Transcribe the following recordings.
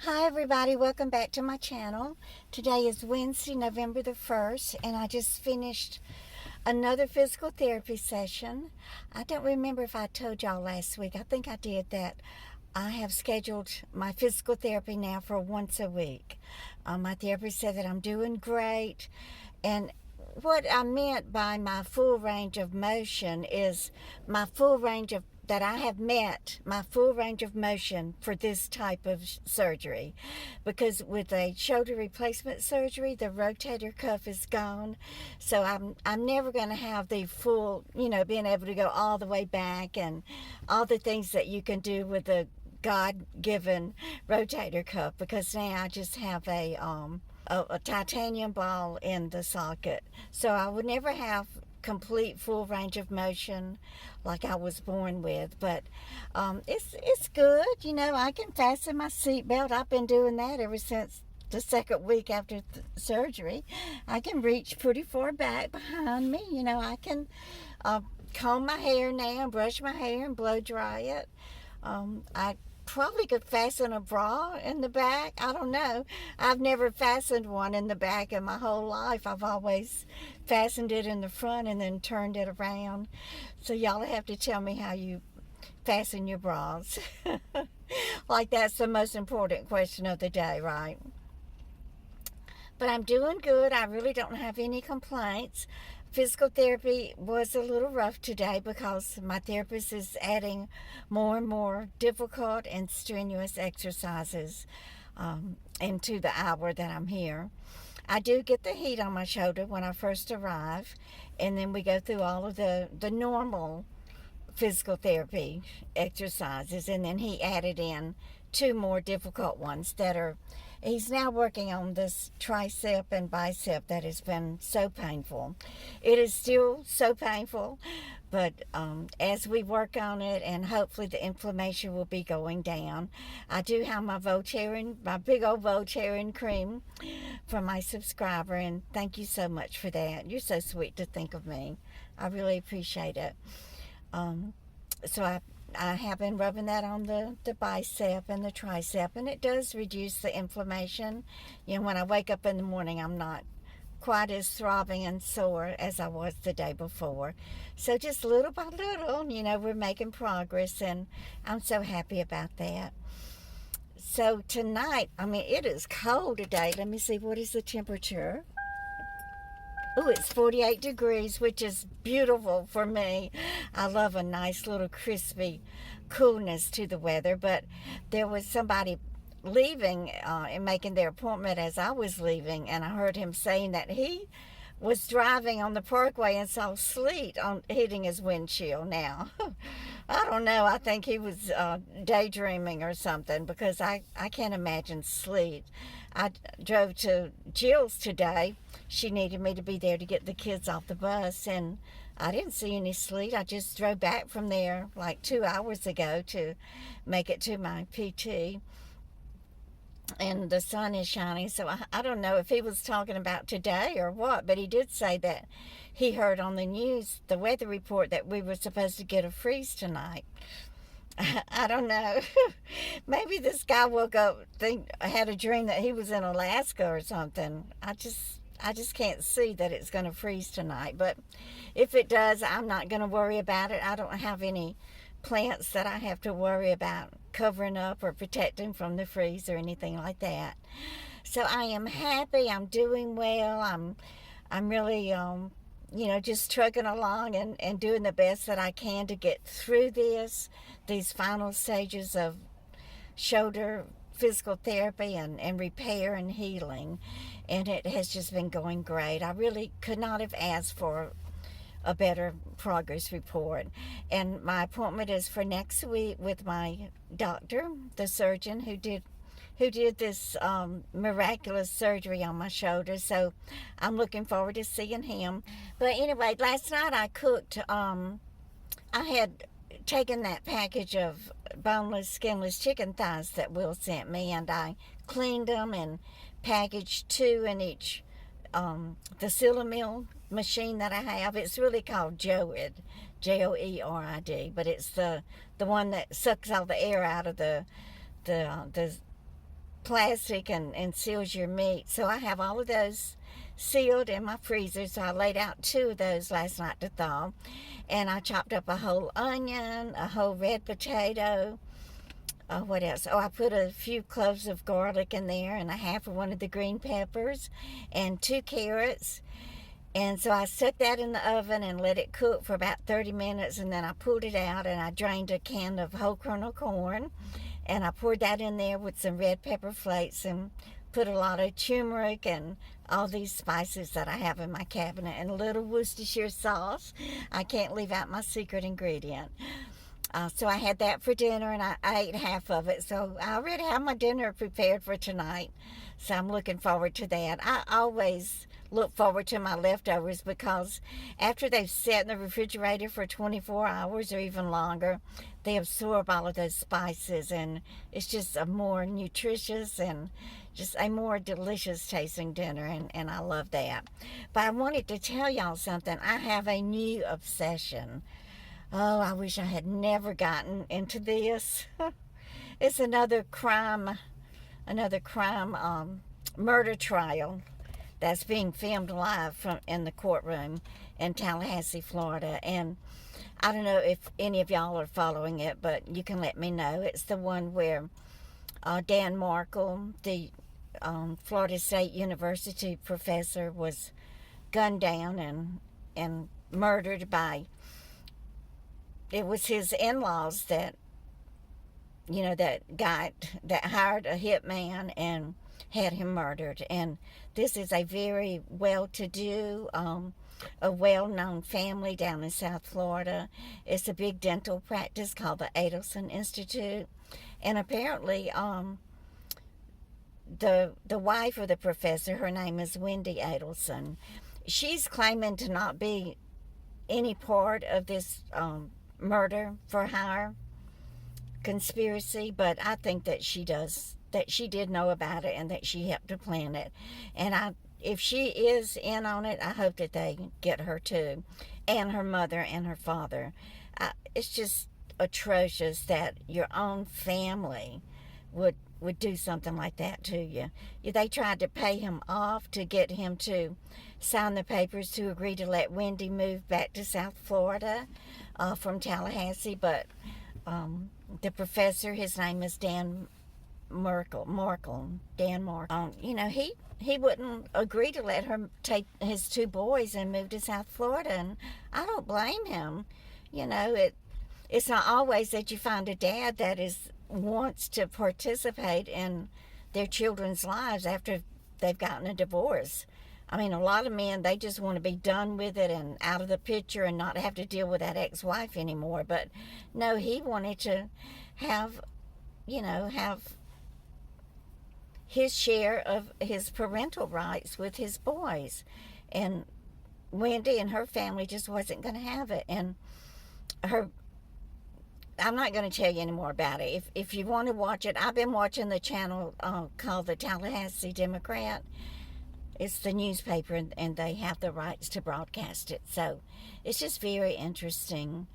Hi everybody, welcome back to my channel. Today is Wednesday, November the 1st, and I just finished another physical therapy session. I don't remember if I told y'all last week. I think I did that. I have scheduled my physical therapy now for once a week. My therapist said that I'm doing great, and what I meant by my full range of motion is my full range of that I have met my full range of motion for this type of surgery, because with a shoulder replacement surgery the rotator cuff is gone, so I'm never going to have the full, being able to go all the way back and all the things that you can do with a God-given rotator cuff, because now I just have a titanium ball in the socket. So I would never have complete full range of motion like I was born with, but it's good. I can fasten my seatbelt. I've been doing that ever since the second week after surgery. I can reach pretty far back behind me. I can comb my hair now, brush my hair, and blow dry it. I probably could fasten a bra in the back. I don't know. I've never fastened one in the back in my whole life. I've always fastened it in the front and then turned it around. So y'all have to tell me how you fasten your bras. Like that's the most important question of the day, right? But I'm doing good. I really don't have any complaints. Physical therapy was a little rough today because my therapist is adding more and more difficult and strenuous exercises into the hour that I'm here. I do get the heat on my shoulder when I first arrive, and then we go through all of the normal physical therapy exercises, and then he added in two more difficult ones that are, he's now working on this tricep and bicep that has been so painful. It is still so painful, but as we work on it, and hopefully the inflammation will be going down. I do have my Voltaren, my big old Voltaren cream from my subscriber, and thank you so much for that. You're so sweet to think of me. I really appreciate it. So I have been rubbing that on the bicep and the tricep, and it does reduce the inflammation. When I wake up in the morning, I'm not quite as throbbing and sore as I was the day before. So just little by little, we're making progress, and I'm so happy about that. So tonight, it is cold today. Let me see, what is the temperature? Oh, it's 48 degrees, which is beautiful for me. I love a nice little crispy coolness to the weather, but there was somebody leaving and making their appointment as I was leaving, and I heard him saying that he was driving on the parkway and saw sleet hitting his windshield. Now, I don't know. I think he was daydreaming or something, because I can't imagine sleet. I drove to Jill's today. She needed me to be there to get the kids off the bus, and I didn't see any sleet. I just drove back from there like 2 hours ago to make it to my PT, and the sun is shining. So I don't know if he was talking about today or what, but he did say that he heard on the news, the weather report, that we were supposed to get a freeze tonight. I don't know. Maybe this guy woke up, had a dream that he was in Alaska or something. I just can't see that it's going to freeze tonight. But if it does, I'm not going to worry about it. I don't have any plants that I have to worry about covering up or protecting from the freeze or anything like that. So I am happy. I'm doing well. I'm really just trucking along and doing the best that I can to get through these final stages of shoulder physical therapy and repair and healing. And it has just been going great. I really could not have asked for a better progress report. And my appointment is for next week with my doctor, the surgeon who did this miraculous surgery on my shoulder. So I'm looking forward to seeing him. But anyway, last night I cooked. I had taken that package of boneless, skinless chicken thighs that Will sent me, and I cleaned them and packaged two in each the Sillameal machine that I have. It's really called Joerid, Joerid, but it's the one that sucks all the air out of the plastic and seals your meat. So I have all of those sealed in my freezer. So I laid out 2 of those last night to thaw. And I chopped up a whole onion, a whole red potato. What else? Oh, I put a few cloves of garlic in there and a half of one of the green peppers and 2 carrots. And so I stuck that in the oven and let it cook for about 30 minutes. And then I pulled it out and I drained a can of whole kernel corn. And I poured that in there with some red pepper flakes and put a lot of turmeric and all these spices that I have in my cabinet and a little Worcestershire sauce. I can't leave out my secret ingredient. So I had that for dinner and I ate half of it. So I already have my dinner prepared for tonight. So I'm looking forward to that. I always look forward to my leftovers because after they've sat in the refrigerator for 24 hours or even longer, they absorb all of those spices and it's just a more nutritious and just a more delicious tasting dinner, and I love that. But I wanted to tell y'all something. I have a new obsession. Oh, I wish I had never gotten into this. It's another crime murder trial that's being filmed live in the courtroom in Tallahassee, Florida. And I don't know if any of y'all are following it, but you can let me know. It's the one where Dan Markle, the Florida State University professor, was gunned down and murdered by, it was his in-laws that, that hired a hitman and had him murdered. And this is a very well-to-do, a well-known family down in South Florida. It's a big dental practice called the Adelson Institute. And apparently, the wife of the professor, her name is Wendy Adelson, she's claiming to not be any part of this murder for hire conspiracy, but I think that she did know about it and that she helped to plan it. And if she is in on it, I hope that they get her too, and her mother and her father. It's just atrocious that your own family would do something like that to you. They tried to pay him off to get him to sign the papers to agree to let Wendy move back to South Florida from Tallahassee, but the professor, his name is Dan Markle. He wouldn't agree to let her take his 2 boys and move to South Florida, and I don't blame him. It's not always that you find a dad that wants to participate in their children's lives after they've gotten a divorce. I mean, a lot of men, they just want to be done with it and out of the picture and not have to deal with that ex-wife anymore. But no, he wanted to have his share of his parental rights with his boys. And Wendy and her family just wasn't going to have it. And I'm not going to tell you any more about it. If you want to watch it, I've been watching the channel called the Tallahassee Democrat. It's the newspaper, and they have the rights to broadcast it. So it's just very interesting.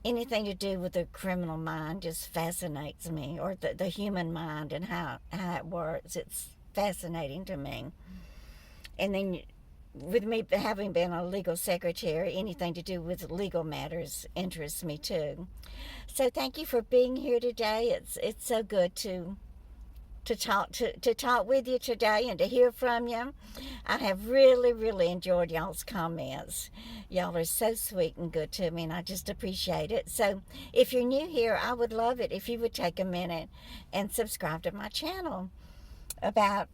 Anything to do with the criminal mind just fascinates me, or the human mind and how it works. It's fascinating to me. And then with me having been a legal secretary, anything to do with legal matters interests me too. So thank you for being here today. It's so good to talk with you today and to hear from you. I have really enjoyed y'all's comments. Y'all are so sweet and good to me, and I just appreciate it. So if you're new here, I would love it if you would take a minute and subscribe to my channel. About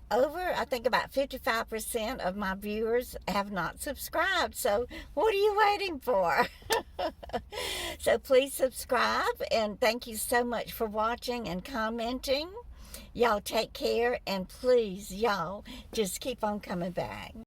55% of my viewers have not subscribed. So what are you waiting for? So please subscribe, and thank you so much for watching and commenting. Y'all take care, and please, y'all, just keep on coming back.